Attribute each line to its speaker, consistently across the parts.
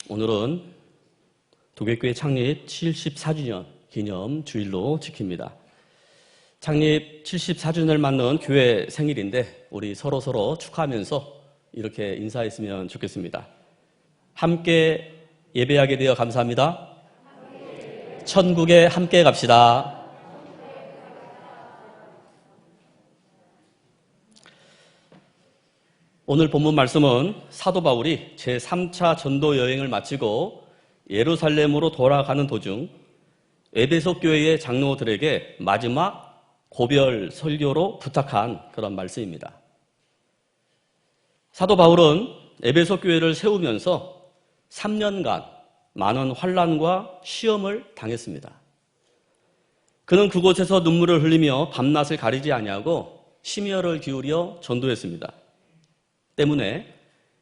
Speaker 1: 오늘은 도계교회 창립 74주년 기념 주일로 지킵니다. 창립 74주년을 맞는 교회 생일인데 우리 서로 축하하면서 이렇게 인사했으면 좋겠습니다. 함께 예배하게 되어 감사합니다. 천국에 함께 갑시다. 오늘 본문 말씀은 사도 바울이 제3차 전도 여행을 마치고 예루살렘으로 돌아가는 도중 에베소 교회의 장로들에게 마지막 고별 설교로 부탁한 그런 말씀입니다. 사도 바울은 에베소 교회를 세우면서 3년간 많은 환난과 시험을 당했습니다. 그는 그곳에서 눈물을 흘리며 밤낮을 가리지 아니하고 심혈을 기울여 전도했습니다. 때문에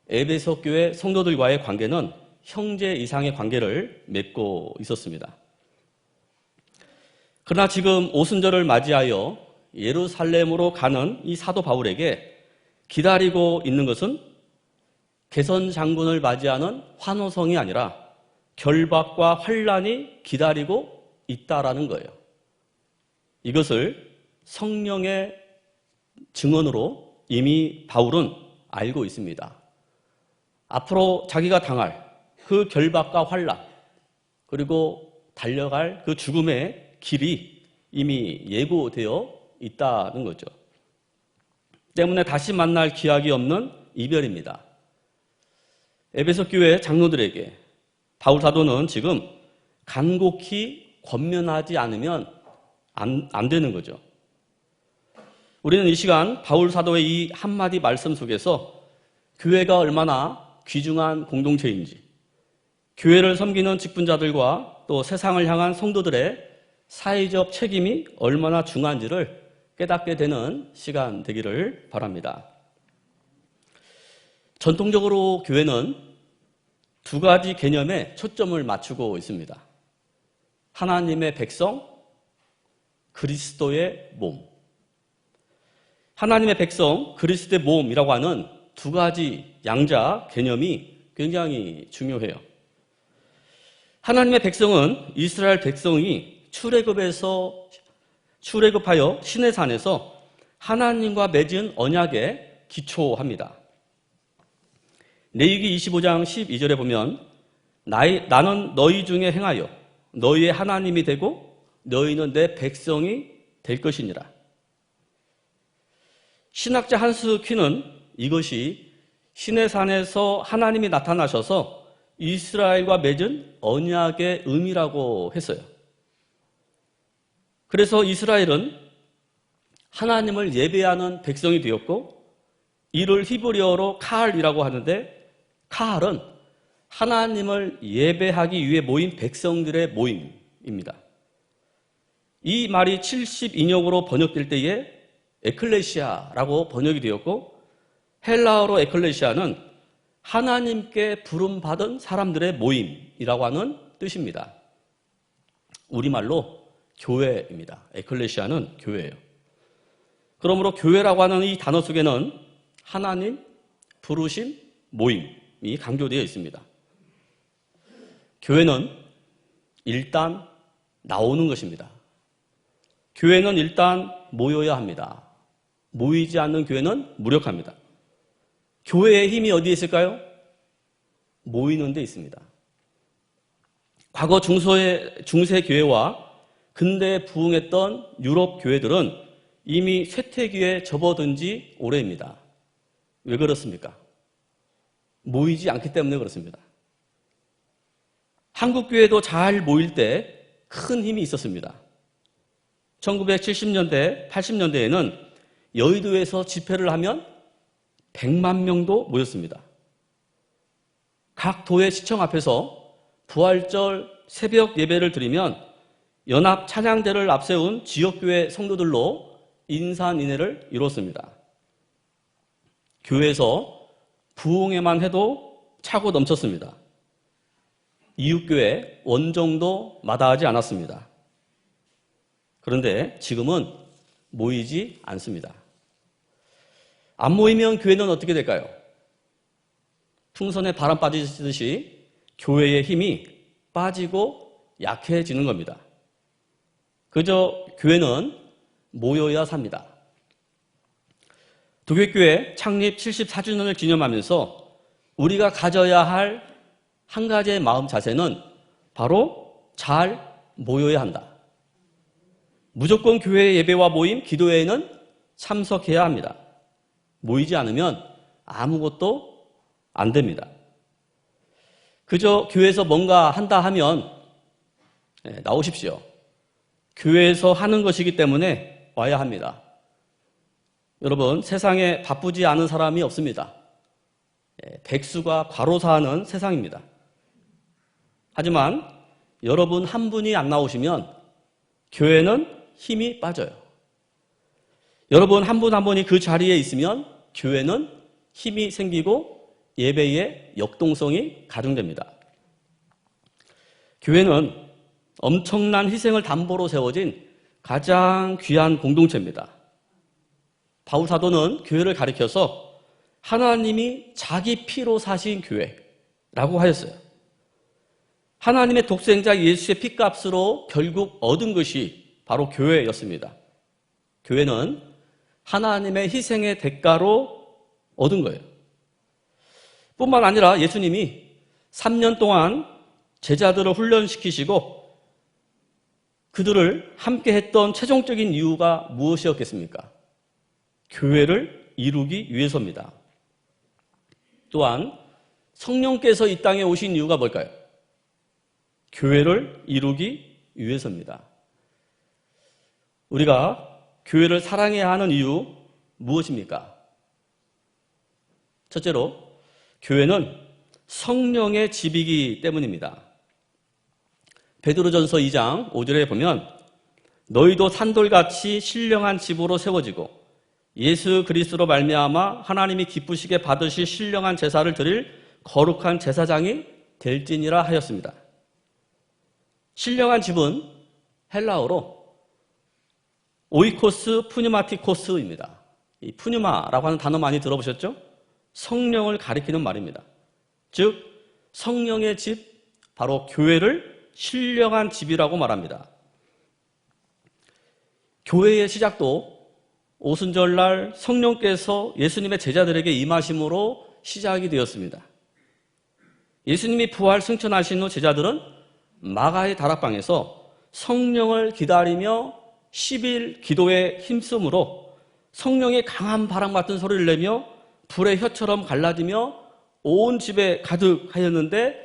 Speaker 1: 에베소 교회 성도들과의 관계는 형제 이상의 관계를 맺고 있었습니다. 그러나 지금 오순절을 맞이하여 예루살렘으로 가는 이 사도 바울에게 기다리고 있는 것은 개선 장군을 맞이하는 환호성이 아니라 결박과 환난이 기다리고 있다라는 거예요. 이것을 성령의 증언으로 이미 바울은 알고 있습니다. 앞으로 자기가 당할 그 결박과 환난, 그리고 달려갈 그 죽음의 길이 이미 예고되어 있다는 거죠. 때문에 다시 만날 기약이 없는 이별입니다. 에베소 교회 장로들에게 바울 사도는 지금 간곡히 권면하지 않으면 안 되는 거죠. 우리는 이 시간 바울 사도의 이 한마디 말씀 속에서 교회가 얼마나 귀중한 공동체인지, 교회를 섬기는 직분자들과 또 세상을 향한 성도들의 사회적 책임이 얼마나 중요한지를 깨닫게 되는 시간 되기를 바랍니다. 전통적으로 교회는 두 가지 개념에 초점을 맞추고 있습니다. 하나님의 백성, 그리스도의 몸. 하나님의 백성, 그리스도의 몸이라고 하는 두 가지 양자 개념이 굉장히 중요해요. 하나님의 백성은 이스라엘 백성이 출애굽하여 시내산에서 하나님과 맺은 언약에 기초합니다. 레위기 25장 12절에 보면 나는 너희 중에 행하여 너희의 하나님이 되고 너희는 내 백성이 될 것이니라. 신학자 한스 퀸은 이것이 시내산에서 하나님이 나타나셔서 이스라엘과 맺은 언약의 의미라고 했어요. 그래서 이스라엘은 하나님을 예배하는 백성이 되었고 이를 히브리어로 카할이라고 하는데 카할은 하나님을 예배하기 위해 모인 백성들의 모임입니다. 이 말이 70인역으로 번역될 때에 에클레시아라고 번역이 되었고 헬라어로 에클레시아는 하나님께 부름받은 사람들의 모임이라고 하는 뜻입니다. 우리말로 교회입니다. 에클레시아는 교회예요. 그러므로 교회라고 하는 이 단어 속에는 하나님, 부르심, 모임이 강조되어 있습니다. 교회는 일단 나오는 것입니다. 교회는 일단 모여야 합니다. 모이지 않는 교회는 무력합니다. 교회의 힘이 어디에 있을까요? 모이는 데 있습니다. 과거 중세 교회와 근대에 부흥했던 유럽 교회들은 이미 쇠퇴기에 접어든 지 오래입니다. 왜 그렇습니까? 모이지 않기 때문에 그렇습니다. 한국 교회도 잘 모일 때 큰 힘이 있었습니다. 1970년대, 80년대에는 여의도에서 집회를 하면 100만 명도 모였습니다. 각 도의 시청 앞에서 부활절 새벽 예배를 드리면 연합 찬양대를 앞세운 지역교회 성도들로 인산인해를 이뤘습니다. 교회에서 부흥회만 해도 차고 넘쳤습니다. 이웃교회 원정도 마다하지 않았습니다. 그런데 지금은 모이지 않습니다. 안 모이면 교회는 어떻게 될까요? 풍선에 바람 빠지듯이 교회의 힘이 빠지고 약해지는 겁니다. 그저 교회는 모여야 삽니다. 도교교회 창립 74주년을 기념하면서 우리가 가져야 할 한 가지의 마음 자세는 바로 잘 모여야 한다. 무조건 교회 예배와 모임, 기도회에는 참석해야 합니다. 모이지 않으면 아무것도 안 됩니다. 그저 교회에서 뭔가 한다 하면 나오십시오. 교회에서 하는 것이기 때문에 와야 합니다. 여러분, 세상에 바쁘지 않은 사람이 없습니다. 백수가 과로사하는 세상입니다. 하지만 여러분 한 분이 안 나오시면 교회는 힘이 빠져요. 여러분 한 분 한 분이 그 자리에 있으면 교회는 힘이 생기고 예배의 역동성이 가중됩니다. 교회는 엄청난 희생을 담보로 세워진 가장 귀한 공동체입니다. 바울 사도는 교회를 가리켜서 하나님이 자기 피로 사신 교회라고 하였어요. 하나님의 독생자 예수의 피값으로 결국 얻은 것이 바로 교회였습니다. 교회는 하나님의 희생의 대가로 얻은 거예요. 뿐만 아니라 예수님이 3년 동안 제자들을 훈련시키시고 그들을 함께 했던 최종적인 이유가 무엇이었겠습니까? 교회를 이루기 위해서입니다. 또한 성령께서 이 땅에 오신 이유가 뭘까요? 교회를 이루기 위해서입니다. 우리가 교회를 사랑해야 하는 이유 무엇입니까? 첫째로 교회는 성령의 집이기 때문입니다. 베드로전서 2장 5절에 보면 너희도 산돌같이 신령한 집으로 세워지고 예수 그리스도로 말미암아 하나님이 기쁘시게 받으실 신령한 제사를 드릴 거룩한 제사장이 될지니라 하였습니다. 신령한 집은 헬라어로 오이코스 푸뉴마티코스입니다. 이 푸뉴마라고 하는 단어 많이 들어보셨죠? 성령을 가리키는 말입니다. 즉 성령의 집, 바로 교회를 신령한 집이라고 말합니다. 교회의 시작도 오순절날 성령께서 예수님의 제자들에게 임하심으로 시작이 되었습니다. 예수님이 부활 승천하신 후 제자들은 마가의 다락방에서 성령을 기다리며 10일 기도에 힘쓰므로 성령의 강한 바람 같은 소리를 내며 불의 혀처럼 갈라지며 온 집에 가득하였는데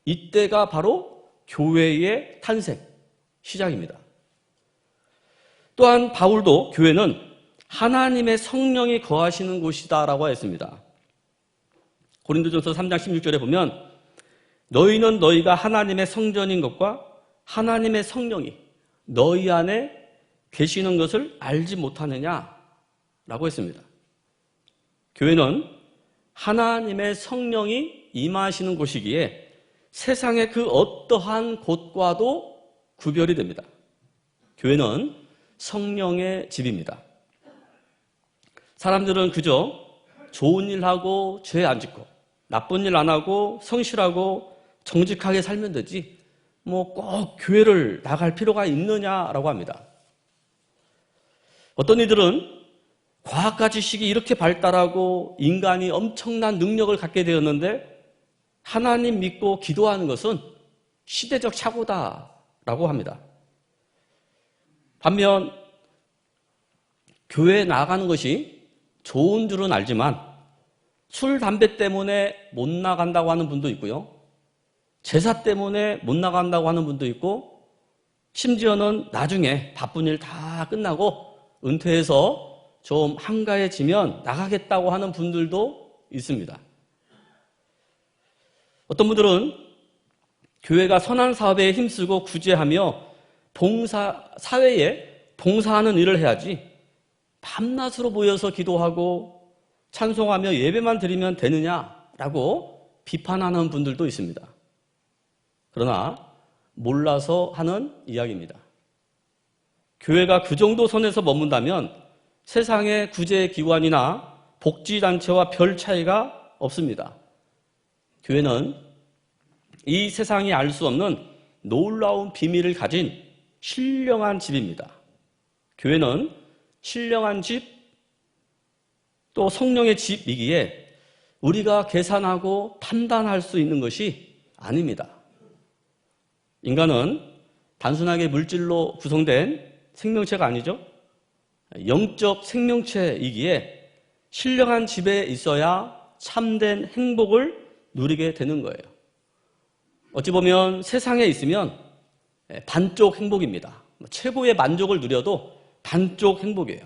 Speaker 1: 이때가 바로 교회의 탄생, 시작입니다. 또한 바울도 교회는 하나님의 성령이 거하시는 곳이다라고 했습니다. 고린도전서 3장 16절에 보면 너희는 너희가 하나님의 성전인 것과 하나님의 성령이 너희 안에 계시는 것을 알지 못하느냐라고 했습니다. 교회는 하나님의 성령이 임하시는 곳이기에 세상의 그 어떠한 곳과도 구별이 됩니다. 교회는 성령의 집입니다. 사람들은 그저 좋은 일 하고 죄 안 짓고 나쁜 일 안 하고 성실하고 정직하게 살면 되지 뭐 꼭 교회를 나갈 필요가 있느냐라고 합니다. 어떤 이들은 과학과 지식이 이렇게 발달하고 인간이 엄청난 능력을 갖게 되었는데 하나님 믿고 기도하는 것은 시대적 착오다라고 합니다. 반면 교회에 나가는 것이 좋은 줄은 알지만 술, 담배 때문에 못 나간다고 하는 분도 있고요. 제사 때문에 못 나간다고 하는 분도 있고 심지어는 나중에 바쁜 일 다 끝나고 은퇴해서 좀 한가해지면 나가겠다고 하는 분들도 있습니다. 어떤 분들은 교회가 선한 사업에 힘쓰고 구제하며 사회에 봉사하는 일을 해야지 밤낮으로 모여서 기도하고 찬송하며 예배만 드리면 되느냐라고 비판하는 분들도 있습니다. 그러나 몰라서 하는 이야기입니다. 교회가 그 정도 선에서 머문다면 세상의 구제기관이나 복지단체와 별 차이가 없습니다. 교회는 이 세상이 알 수 없는 놀라운 비밀을 가진 신령한 집입니다. 교회는 신령한 집, 또 성령의 집이기에 우리가 계산하고 판단할 수 있는 것이 아닙니다. 인간은 단순하게 물질로 구성된 생명체가 아니죠. 영적 생명체이기에 신령한 집에 있어야 참된 행복을 누리게 되는 거예요. 어찌 보면 세상에 있으면 반쪽 행복입니다. 최고의 만족을 누려도 반쪽 행복이에요.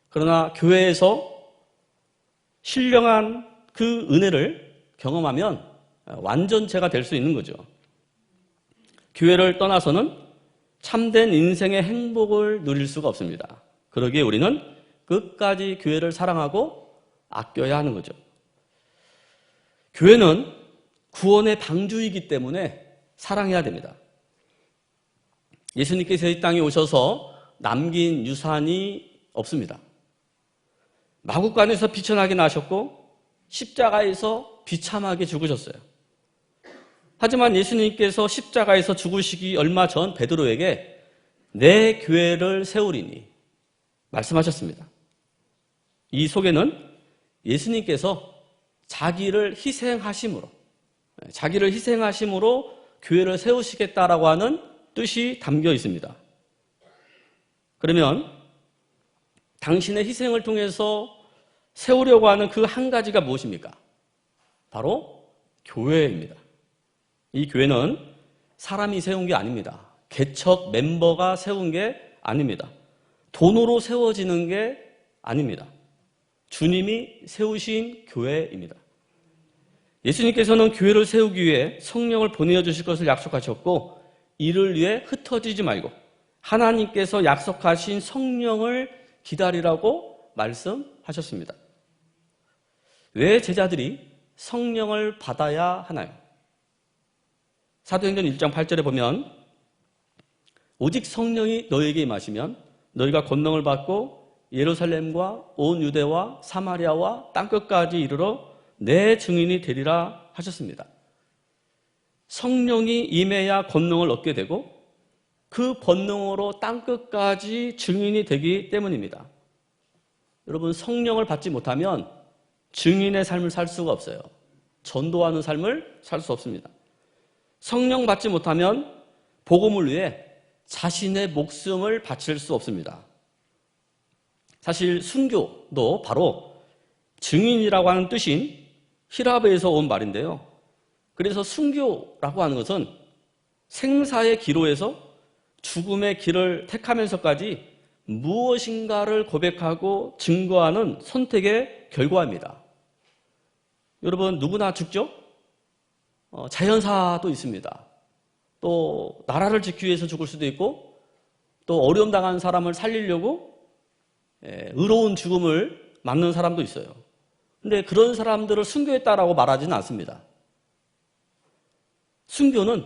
Speaker 1: 그러나 교회에서 신령한 그 은혜를 경험하면 완전체가 될 수 있는 거죠. 교회를 떠나서는 참된 인생의 행복을 누릴 수가 없습니다. 그러기에 우리는 끝까지 교회를 사랑하고 아껴야 하는 거죠. 교회는 구원의 방주이기 때문에 사랑해야 됩니다. 예수님께서 이 땅에 오셔서 남긴 유산이 없습니다. 마구간에서 비천하게 나셨고 십자가에서 비참하게 죽으셨어요. 하지만 예수님께서 십자가에서 죽으시기 얼마 전 베드로에게 내 교회를 세우리니 말씀하셨습니다. 이 속에는 예수님께서 자기를 희생하심으로 교회를 세우시겠다라고 하는 뜻이 담겨 있습니다. 그러면 당신의 희생을 통해서 세우려고 하는 그 한 가지가 무엇입니까? 바로 교회입니다. 이 교회는 사람이 세운 게 아닙니다. 개척 멤버가 세운 게 아닙니다. 돈으로 세워지는 게 아닙니다. 주님이 세우신 교회입니다. 예수님께서는 교회를 세우기 위해 성령을 보내주실 것을 약속하셨고 이를 위해 흩어지지 말고 하나님께서 약속하신 성령을 기다리라고 말씀하셨습니다. 왜 제자들이 성령을 받아야 하나요? 사도행전 1장 8절에 보면 오직 성령이 너에게 임하시면 너희가 권능을 받고 예루살렘과 온 유대와 사마리아와 땅끝까지 이르러 내 증인이 되리라 하셨습니다. 성령이 임해야 권능을 얻게 되고 그 권능으로 땅끝까지 증인이 되기 때문입니다. 여러분, 성령을 받지 못하면 증인의 삶을 살 수가 없어요. 전도하는 삶을 살 수 없습니다. 성령 받지 못하면 복음을 위해 자신의 목숨을 바칠 수 없습니다. 사실 순교도 바로 증인이라고 하는 뜻인 히라브에서 온 말인데요. 그래서 순교라고 하는 것은 생사의 기로에서 죽음의 길을 택하면서까지 무엇인가를 고백하고 증거하는 선택의 결과입니다. 여러분, 누구나 죽죠? 자연사도 있습니다. 또 나라를 지키기 위해서 죽을 수도 있고 또 어려움 당한 사람을 살리려고 의로운 죽음을 맞는 사람도 있어요. 근데 그런 사람들을 순교했다라고 말하지는 않습니다. 순교는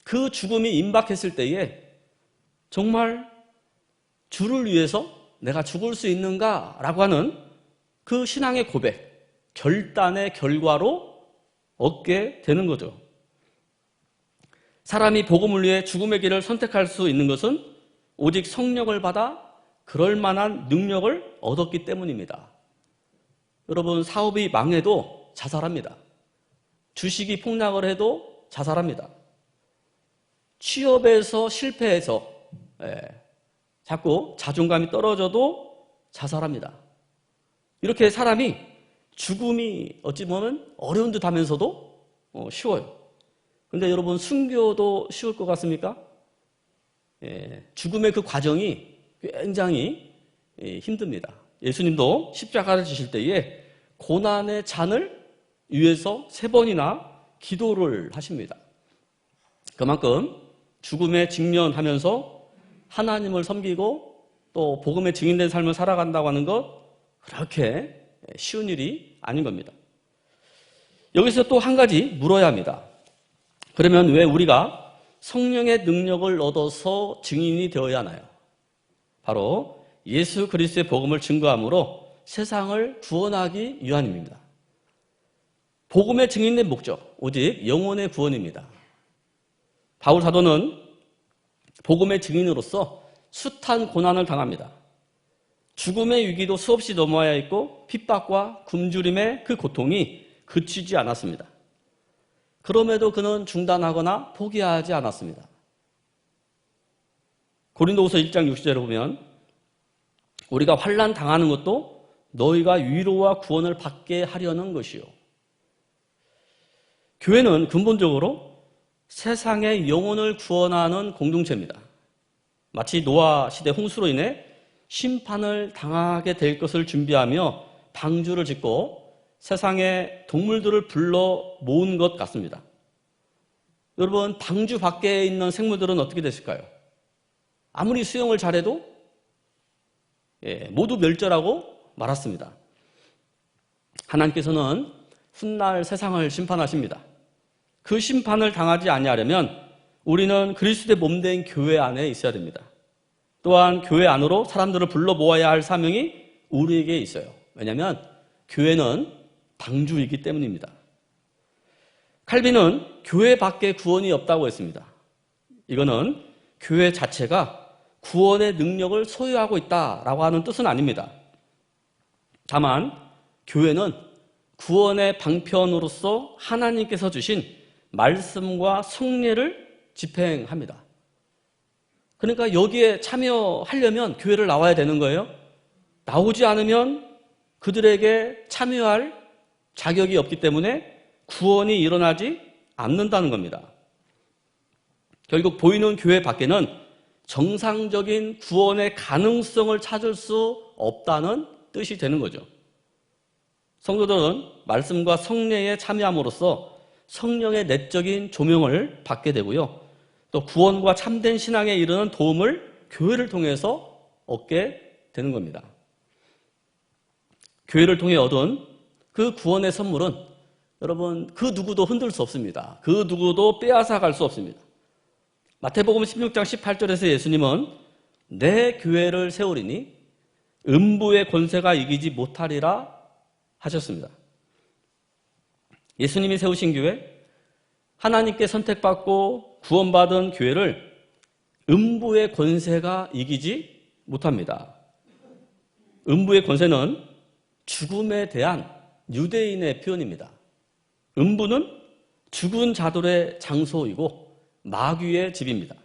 Speaker 1: 그 죽음이 임박했을 때에 정말 주를 위해서 내가 죽을 수 있는가라고 하는 그 신앙의 고백, 결단의 결과로 얻게 되는 거죠. 사람이 복음을 위해 죽음의 길을 선택할 수 있는 것은 오직 성령을 받아 그럴 만한 능력을 얻었기 때문입니다. 여러분, 사업이 망해도 자살합니다. 주식이 폭락을 해도 자살합니다. 취업에서 실패해서 자꾸 자존감이 떨어져도 자살합니다. 이렇게 사람이 죽음이 어찌 보면 어려운 듯 하면서도 쉬워요. 그런데 여러분, 순교도 쉬울 것 같습니까? 죽음의 그 과정이 굉장히 힘듭니다. 예수님도 십자가를 지실 때에 고난의 잔을 위해서 3번이나 기도를 하십니다. 그만큼 죽음에 직면하면서 하나님을 섬기고 또 복음의 증인된 삶을 살아간다고 하는 것, 그렇게 쉬운 일이 아닌 겁니다. 여기서 또 한 가지 물어야 합니다. 그러면 왜 우리가 성령의 능력을 얻어서 증인이 되어야 하나요? 바로 예수 그리스도의 복음을 증거함으로 세상을 구원하기 위함입니다. 복음의 증인된 목적, 오직 영혼의 구원입니다. 바울 사도는 복음의 증인으로서 숱한 고난을 당합니다. 죽음의 위기도 수없이 넘어야 했고 핍박과 굶주림의 그 고통이 그치지 않았습니다. 그럼에도 그는 중단하거나 포기하지 않았습니다. 고린도후서 1장 60절에 보면 우리가 환난 당하는 것도 너희가 위로와 구원을 받게 하려는 것이요. 교회는 근본적으로 세상의 영혼을 구원하는 공동체입니다. 마치 노아 시대 홍수로 인해 심판을 당하게 될 것을 준비하며 방주를 짓고 세상의 동물들을 불러 모은 것 같습니다. 여러분, 방주 밖에 있는 생물들은 어떻게 됐을까요? 아무리 수영을 잘해도 모두 멸절하고 말았습니다. 하나님께서는 훗날 세상을 심판하십니다. 그 심판을 당하지 아니하려면 우리는 그리스도의 몸된 교회 안에 있어야 됩니다. 또한 교회 안으로 사람들을 불러 모아야 할 사명이 우리에게 있어요. 왜냐하면 교회는 방주이기 때문입니다. 칼빈은 교회 밖에 구원이 없다고 했습니다. 이거는 교회 자체가 구원의 능력을 소유하고 있다라고 하는 뜻은 아닙니다. 다만 교회는 구원의 방편으로서 하나님께서 주신 말씀과 성례를 집행합니다. 그러니까 여기에 참여하려면 교회를 나와야 되는 거예요. 나오지 않으면 그들에게 참여할 자격이 없기 때문에 구원이 일어나지 않는다는 겁니다. 결국 보이는 교회 밖에는 정상적인 구원의 가능성을 찾을 수 없다는 뜻이 되는 거죠. 성도들은 말씀과 성례에 참여함으로써 성령의 내적인 조명을 받게 되고요. 또 구원과 참된 신앙에 이르는 도움을 교회를 통해서 얻게 되는 겁니다. 교회를 통해 얻은 그 구원의 선물은 여러분 그 누구도 흔들 수 없습니다. 그 누구도 빼앗아 갈 수 없습니다. 마태복음 16장 18절에서 예수님은 내 교회를 세우리니 음부의 권세가 이기지 못하리라 하셨습니다. 예수님이 세우신 교회, 하나님께 선택받고 구원받은 교회를 음부의 권세가 이기지 못합니다. 음부의 권세는 죽음에 대한 유대인의 표현입니다. 음부는 죽은 자들의 장소이고 마귀의 집입니다.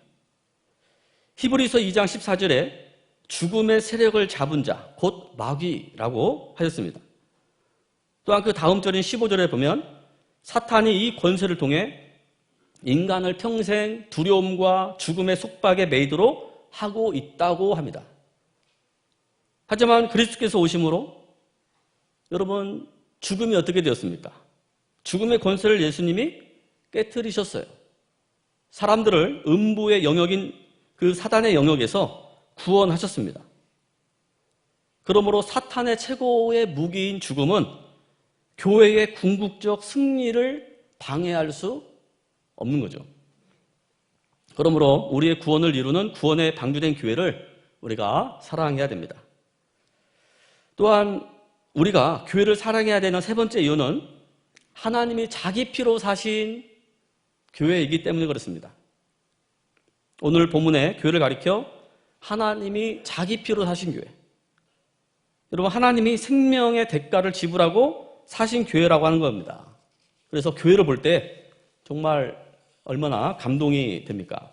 Speaker 1: 히브리서 2장 14절에 죽음의 세력을 잡은 자, 곧 마귀라고 하셨습니다. 또한 그 다음 절인 15절에 보면 사탄이 이 권세를 통해 인간을 평생 두려움과 죽음의 속박에 매이도록 하고 있다고 합니다. 하지만 그리스도께서 오심으로 여러분 죽음이 어떻게 되었습니까? 죽음의 권세를 예수님이 깨트리셨어요. 사람들을 음부의 영역인 그 사단의 영역에서 구원하셨습니다. 그러므로 사탄의 최고의 무기인 죽음은 교회의 궁극적 승리를 방해할 수 없는 거죠. 그러므로 우리의 구원을 이루는 구원에 방주된 교회를 우리가 사랑해야 됩니다. 또한 우리가 교회를 사랑해야 되는 세 번째 이유는 하나님이 자기 피로 사신 교회이기 때문에 그렇습니다. 오늘 본문에 교회를 가리켜 하나님이 자기 피로 사신 교회. 여러분, 하나님이 생명의 대가를 지불하고 사신 교회라고 하는 겁니다. 그래서 교회를 볼 때 정말 얼마나 감동이 됩니까?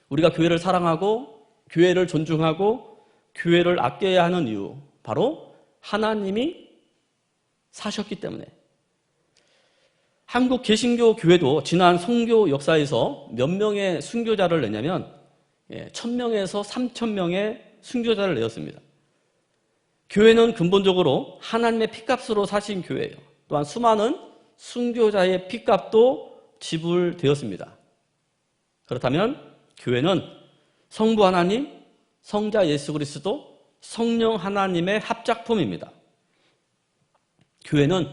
Speaker 1: 우리가 교회를 사랑하고 교회를 존중하고 교회를 아껴야 하는 이유, 바로 하나님이 사셨기 때문에. 한국 개신교 교회도 지난 선교 역사에서 몇 명의 순교자를 내냐면 1,000명에서 3,000명의 순교자를 내었습니다. 교회는 근본적으로 하나님의 피값으로 사신 교회예요. 또한 수많은 순교자의 피값도 지불되었습니다. 그렇다면 교회는 성부 하나님, 성자 예수 그리스도, 성령 하나님의 합작품입니다. 교회는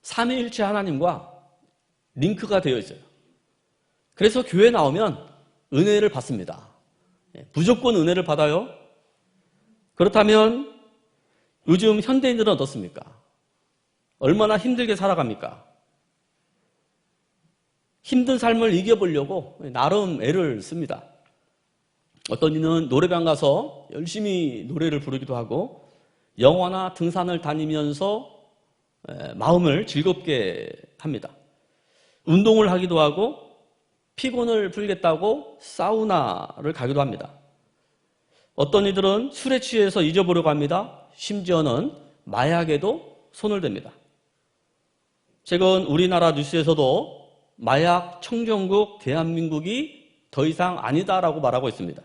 Speaker 1: 삼위일체 하나님과 링크가 되어 있어요. 그래서 교회 나오면 은혜를 받습니다. 무조건 은혜를 받아요. 그렇다면 요즘 현대인들은 어떻습니까? 얼마나 힘들게 살아갑니까? 힘든 삶을 이겨보려고 나름 애를 씁니다. 어떤 이는 노래방 가서 열심히 노래를 부르기도 하고 영화나 등산을 다니면서 마음을 즐겁게 합니다. 운동을 하기도 하고 피곤을 풀겠다고 사우나를 가기도 합니다. 어떤 이들은 술에 취해서 잊어보려고 합니다. 심지어는 마약에도 손을 댑니다. 최근 우리나라 뉴스에서도 마약 청정국 대한민국이 더 이상 아니다라고 말하고 있습니다.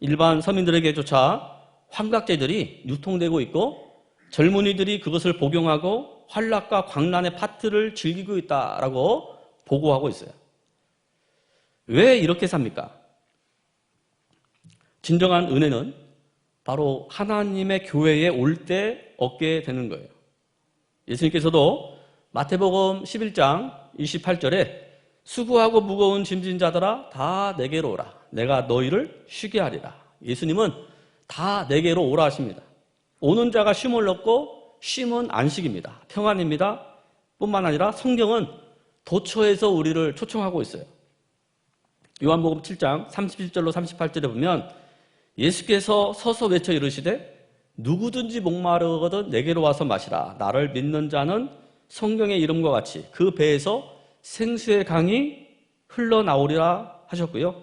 Speaker 1: 일반 서민들에게조차 환각제들이 유통되고 있고 젊은이들이 그것을 복용하고 환락과 광란의 파티를 즐기고 있다라고 보고하고 있어요. 왜 이렇게 삽니까? 진정한 은혜는 바로 하나님의 교회에 올 때 얻게 되는 거예요. 예수님께서도 마태복음 11장 28절에 수고하고 무거운 짐진 자들아 다 내게로 오라. 내가 너희를 쉬게 하리라. 예수님은 다 내게로 오라 하십니다. 오는 자가 쉼을 얻고 쉼은 안식입니다. 평안입니다. 뿐만 아니라 성경은 도처에서 우리를 초청하고 있어요. 요한복음 7장 37절로 38절에 보면 예수께서 서서 외쳐 이르시되 누구든지 목마르거든 내게로 와서 마시라. 나를 믿는 자는 성경의 이름과 같이 그 배에서 생수의 강이 흘러나오리라 하셨고요.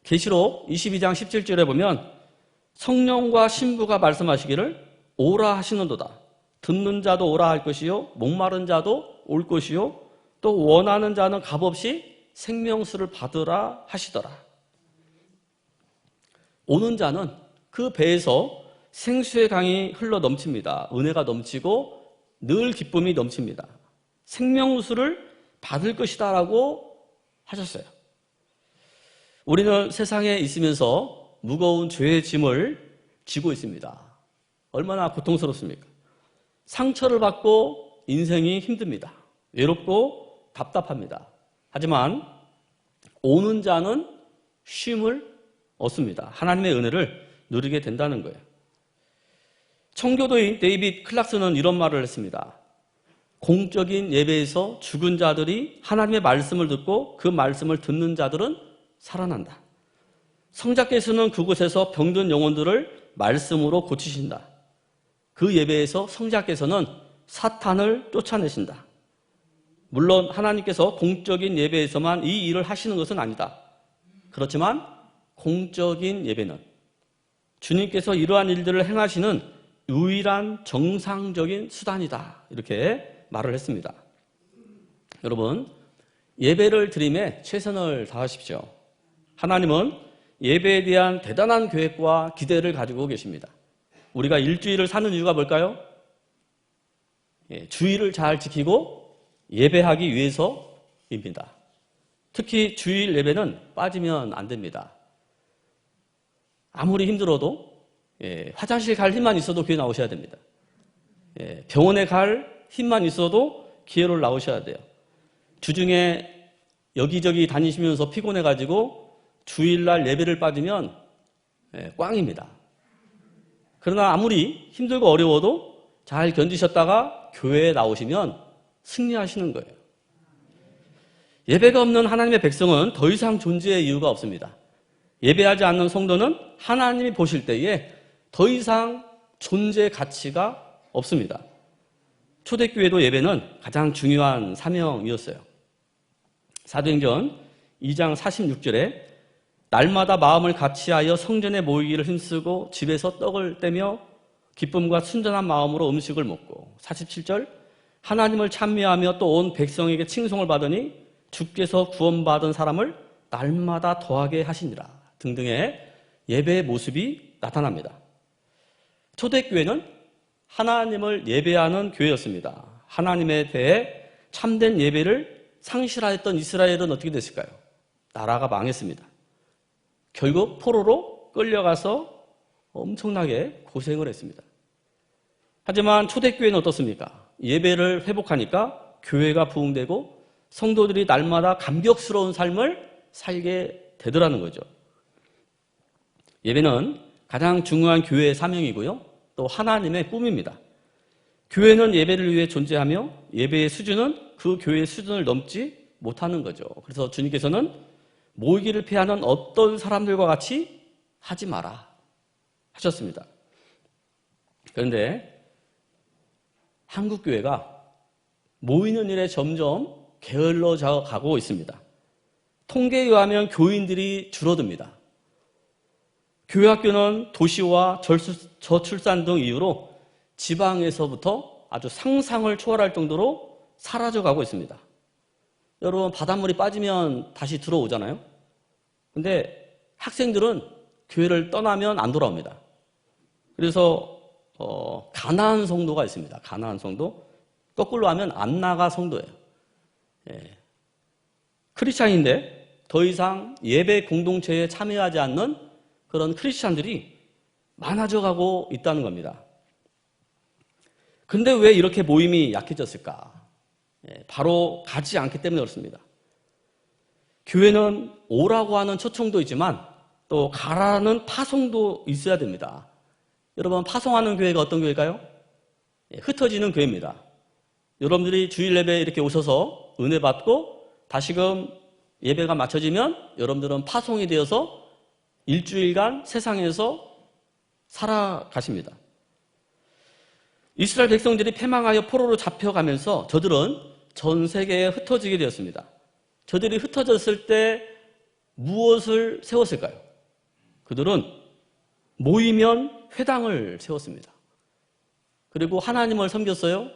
Speaker 1: 계시록 22장 17절에 보면 성령과 신부가 말씀하시기를 오라 하시는도다. 듣는 자도 오라 할 것이요 목마른 자도 올 것이요 또 원하는 자는 값없이 생명수를 받으라 하시더라. 오는 자는 그 배에서 생수의 강이 흘러 넘칩니다. 은혜가 넘치고 늘 기쁨이 넘칩니다. 생명수를 받을 것이다 라고 하셨어요. 우리는 세상에 있으면서 무거운 죄의 짐을 지고 있습니다. 얼마나 고통스럽습니까? 상처를 받고 인생이 힘듭니다. 외롭고 답답합니다. 하지만 오는 자는 쉼을 얻습니다. 하나님의 은혜를 누리게 된다는 거예요. 청교도인 데이빗 클락스는 이런 말을 했습니다. 공적인 예배에서 죽은 자들이 하나님의 말씀을 듣고 그 말씀을 듣는 자들은 살아난다. 성자께서는 그곳에서 병든 영혼들을 말씀으로 고치신다. 그 예배에서 성자께서는 사탄을 쫓아내신다. 물론 하나님께서 공적인 예배에서만 이 일을 하시는 것은 아니다. 그렇지만 공적인 예배는 주님께서 이러한 일들을 행하시는 유일한 정상적인 수단이다. 이렇게 말을 했습니다. 여러분, 예배를 드림에 최선을 다하십시오. 하나님은 예배에 대한 대단한 계획과 기대를 가지고 계십니다. 우리가 일주일을 사는 이유가 뭘까요? 주일을 잘 지키고 예배하기 위해서입니다. 특히 주일 예배는 빠지면 안 됩니다. 아무리 힘들어도 화장실 갈 힘만 있어도 교회 나오셔야 됩니다. 병원에 갈 힘만 있어도 기회로 나오셔야 돼요. 주중에 여기저기 다니시면서 피곤해가지고 주일날 예배를 빠지면 꽝입니다. 그러나 아무리 힘들고 어려워도 잘 견디셨다가 교회에 나오시면 승리하시는 거예요. 예배가 없는 하나님의 백성은 더 이상 존재의 이유가 없습니다. 예배하지 않는 성도는 하나님이 보실 때에 더 이상 존재 가치가 없습니다. 초대교회도 예배는 가장 중요한 사명이었어요. 사도행전 2장 46절에 날마다 마음을 같이하여 성전에 모이기를 힘쓰고 집에서 떡을 떼며 기쁨과 순전한 마음으로 음식을 먹고 47절 하나님을 찬미하며 또 온 백성에게 칭송을 받으니 주께서 구원받은 사람을 날마다 더하게 하시니라 등등의 예배의 모습이 나타납니다. 초대교회는 하나님을 예배하는 교회였습니다. 하나님에 대해 참된 예배를 상실하였던 이스라엘은 어떻게 됐을까요? 나라가 망했습니다. 결국 포로로 끌려가서 엄청나게 고생을 했습니다. 하지만 초대교회는 어떻습니까? 예배를 회복하니까 교회가 부흥되고 성도들이 날마다 감격스러운 삶을 살게 되더라는 거죠. 예배는 가장 중요한 교회의 사명이고요. 또 하나님의 꿈입니다. 교회는 예배를 위해 존재하며 예배의 수준은 그 교회의 수준을 넘지 못하는 거죠. 그래서 주님께서는 모이기를 피하는 어떤 사람들과 같이 하지 마라 하셨습니다. 그런데 한국교회가 모이는 일에 점점 게을러져 가고 있습니다. 통계에 의하면 교인들이 줄어듭니다. 교회 학교는 도시와 저출산 등 이유로 지방에서부터 아주 상상을 초월할 정도로 사라져가고 있습니다. 여러분, 바닷물이 빠지면 다시 들어오잖아요. 근데 학생들은 교회를 떠나면 안 돌아옵니다. 그래서 가나안 성도가 있습니다. 가나안 성도. 거꾸로 하면 안나가 성도예요. 예. 크리스찬인데 더 이상 예배 공동체에 참여하지 않는 그런 크리스찬들이 많아져가고 있다는 겁니다. 근데 왜 이렇게 모임이 약해졌을까? 바로 가지 않기 때문에 그렇습니다. 교회는 오라고 하는 초청도 있지만 또 가라는 파송도 있어야 됩니다. 여러분, 파송하는 교회가 어떤 교회일까요? 흩어지는 교회입니다. 여러분들이 주일 예배에 이렇게 오셔서 은혜 받고 다시금 예배가 마쳐지면 여러분들은 파송이 되어서 일주일간 세상에서 살아가십니다. 이스라엘 백성들이 패망하여 포로로 잡혀가면서 저들은 전 세계에 흩어지게 되었습니다. 저들이 흩어졌을 때 무엇을 세웠을까요? 그들은 모이면 회당을 세웠습니다. 그리고 하나님을 섬겼어요.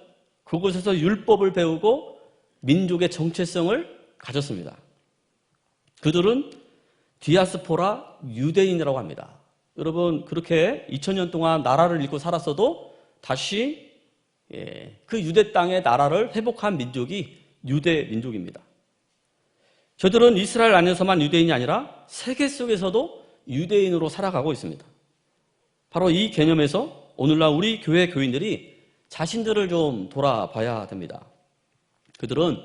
Speaker 1: 그곳에서 율법을 배우고 민족의 정체성을 가졌습니다. 그들은 디아스포라 유대인이라고 합니다. 여러분, 그렇게 2000년 동안 나라를 잃고 살았어도 다시 그 유대 땅의 나라를 회복한 민족이 유대 민족입니다. 저들은 이스라엘 안에서만 유대인이 아니라 세계 속에서도 유대인으로 살아가고 있습니다. 바로 이 개념에서 오늘날 우리 교회 교인들이 자신들을 좀 돌아봐야 됩니다. 그들은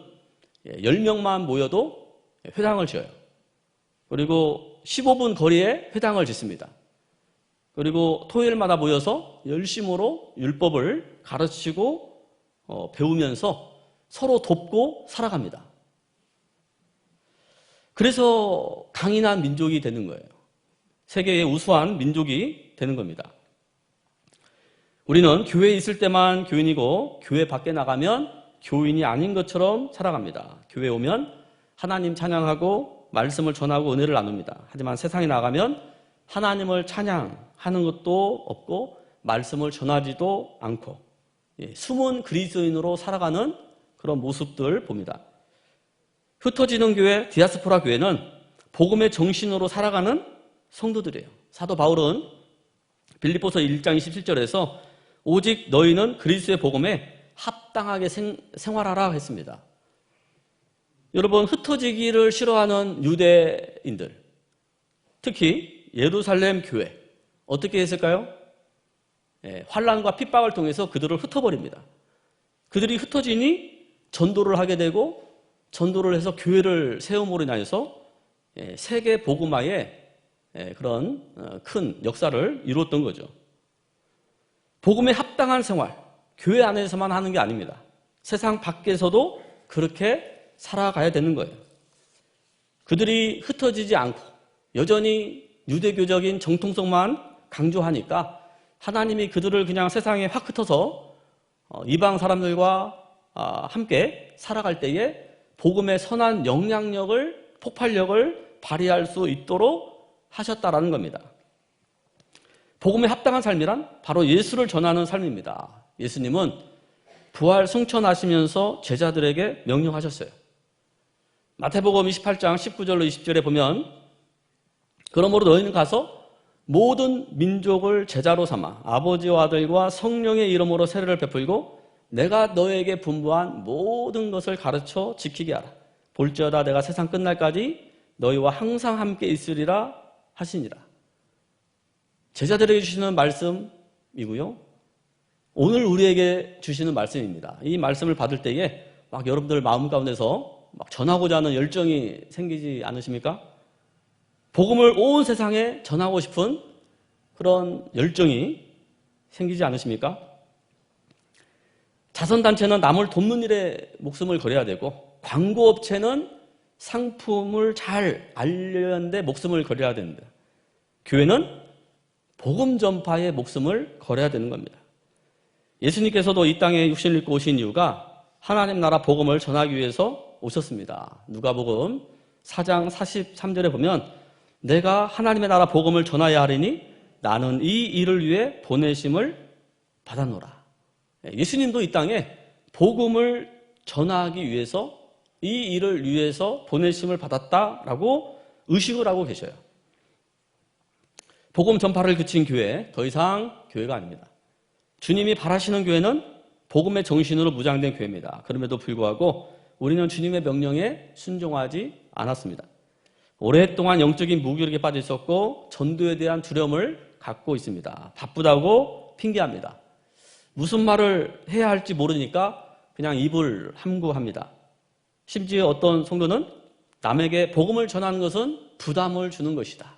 Speaker 1: 10명만 모여도 회당을 지어요. 그리고 15분 거리에 회당을 짓습니다. 그리고 토요일마다 모여서 열심으로 율법을 가르치고 배우면서 서로 돕고 살아갑니다. 그래서 강인한 민족이 되는 거예요. 세계의 우수한 민족이 되는 겁니다. 우리는 교회에 있을 때만 교인이고 교회 밖에 나가면 교인이 아닌 것처럼 살아갑니다. 교회에 오면 하나님 찬양하고 말씀을 전하고 은혜를 나눕니다. 하지만 세상에 나가면 하나님을 찬양하는 것도 없고 말씀을 전하지도 않고 숨은 그리스도인으로 살아가는 그런 모습들 봅니다. 흩어지는 교회, 디아스포라 교회는 복음의 정신으로 살아가는 성도들이에요. 사도 바울은 빌립보서 1장 27절에서 오직 너희는 그리스도의 복음에 합당하게 생활하라 했습니다. 여러분, 흩어지기를 싫어하는 유대인들, 특히 예루살렘 교회 어떻게 했을까요? 환난과 핍박을 통해서 그들을 흩어버립니다. 그들이 흩어지니 전도를 하게 되고 전도를 해서 교회를 세움으로 인하여서 세계 복음화에 그런 큰 역사를 이루었던 거죠. 복음에 합당한 생활, 교회 안에서만 하는 게 아닙니다. 세상 밖에서도 그렇게 살아가야 되는 거예요. 그들이 흩어지지 않고 여전히 유대교적인 정통성만 강조하니까 하나님이 그들을 그냥 세상에 확 흩어서 이방 사람들과 함께 살아갈 때에 복음의 선한 영향력을, 폭발력을 발휘할 수 있도록 하셨다라는 겁니다. 복음에 합당한 삶이란 바로 예수를 전하는 삶입니다. 예수님은 부활 승천하시면서 제자들에게 명령하셨어요. 마태복음 28장 19절로 20절에 보면 그러므로 너희는 가서 모든 민족을 제자로 삼아 아버지와 아들과 성령의 이름으로 세례를 베풀고 내가 너에게 분부한 모든 것을 가르쳐 지키게 하라. 볼지어다 내가 세상 끝날까지 너희와 항상 함께 있으리라 하시니라. 제자들에게 주시는 말씀이고요. 오늘 우리에게 주시는 말씀입니다. 이 말씀을 받을 때에 막 여러분들 마음 가운데서 막 전하고자 하는 열정이 생기지 않으십니까? 복음을 온 세상에 전하고 싶은 그런 열정이 생기지 않으십니까? 자선단체는 남을 돕는 일에 목숨을 걸어야 되고, 광고업체는 상품을 잘 알려야 하는데 목숨을 걸어야 됩니다. 교회는 복음 전파에 목숨을 걸어야 되는 겁니다. 예수님께서도 이 땅에 육신을 입고 오신 이유가 하나님 나라 복음을 전하기 위해서 오셨습니다. 누가복음 4장 43절에 보면 내가 하나님의 나라 복음을 전하여야 하리니 나는 이 일을 위해 보내심을 받았노라. 예수님도 이 땅에 복음을 전하기 위해서 이 일을 위해서 보내심을 받았다라고 의식을 하고 계셔요. 복음 전파를 그친 교회, 더 이상 교회가 아닙니다. 주님이 바라시는 교회는 복음의 정신으로 무장된 교회입니다. 그럼에도 불구하고 우리는 주님의 명령에 순종하지 않았습니다. 오랫동안 영적인 무기력에 빠져 있었고 전도에 대한 두려움을 갖고 있습니다. 바쁘다고 핑계합니다. 무슨 말을 해야 할지 모르니까 그냥 입을 함구합니다. 심지어 어떤 성도는 남에게 복음을 전하는 것은 부담을 주는 것이다.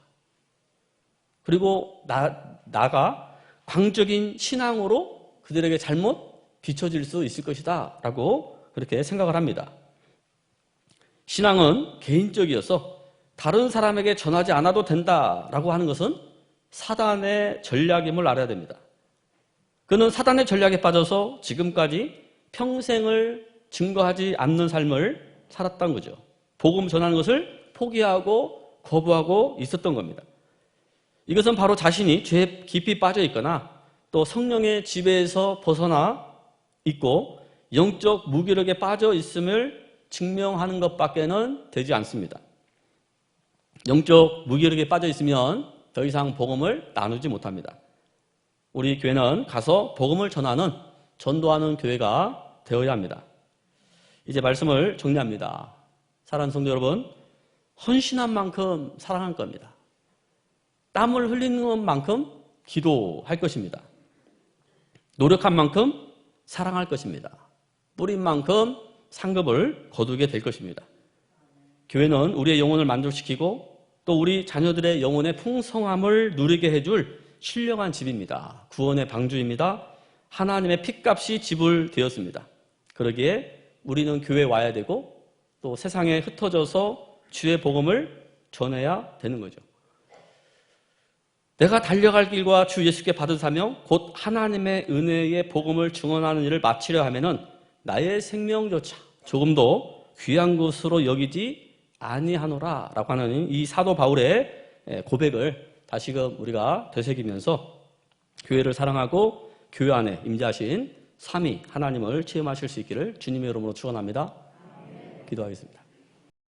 Speaker 1: 그리고 나가 광적인 신앙으로 그들에게 잘못 비춰질 수 있을 것이다 라고 그렇게 생각을 합니다. 신앙은 개인적이어서 다른 사람에게 전하지 않아도 된다라고 하는 것은 사단의 전략임을 알아야 됩니다. 그는 사단의 전략에 빠져서 지금까지 평생을 증거하지 않는 삶을 살았던 거죠. 복음 전하는 것을 포기하고 거부하고 있었던 겁니다. 이것은 바로 자신이 죄에 깊이 빠져 있거나 또 성령의 지배에서 벗어나 있고 영적 무기력에 빠져 있음을 증명하는 것밖에는 되지 않습니다. 영적 무기력에 빠져 있으면 더 이상 복음을 나누지 못합니다. 우리 교회는 가서 복음을 전하는, 전도하는 교회가 되어야 합니다. 이제 말씀을 정리합니다. 사랑하는 성도 여러분, 헌신한 만큼 사랑할 겁니다. 땀을 흘리는 만큼 기도할 것입니다. 노력한 만큼 사랑할 것입니다. 뿌린 만큼 상급을 거두게 될 것입니다. 교회는 우리의 영혼을 만족시키고 또 우리 자녀들의 영혼의 풍성함을 누리게 해줄 신령한 집입니다. 구원의 방주입니다. 하나님의 핏값이 지불되었습니다. 그러기에 우리는 교회에 와야 되고 또 세상에 흩어져서 주의 복음을 전해야 되는 거죠. 내가 달려갈 길과 주 예수께 받은 사명 곧 하나님의 은혜의 복음을 증언하는 일을 마치려 하면은 나의 생명조차 조금도 귀한 것으로 여기지 아니하노라 라고 하는 이 사도 바울의 고백을 다시금 우리가 되새기면서 교회를 사랑하고 교회 안에 임재하신 삼위 하나님을 체험하실 수 있기를 주님의 이름으로 축원합니다. 기도하겠습니다.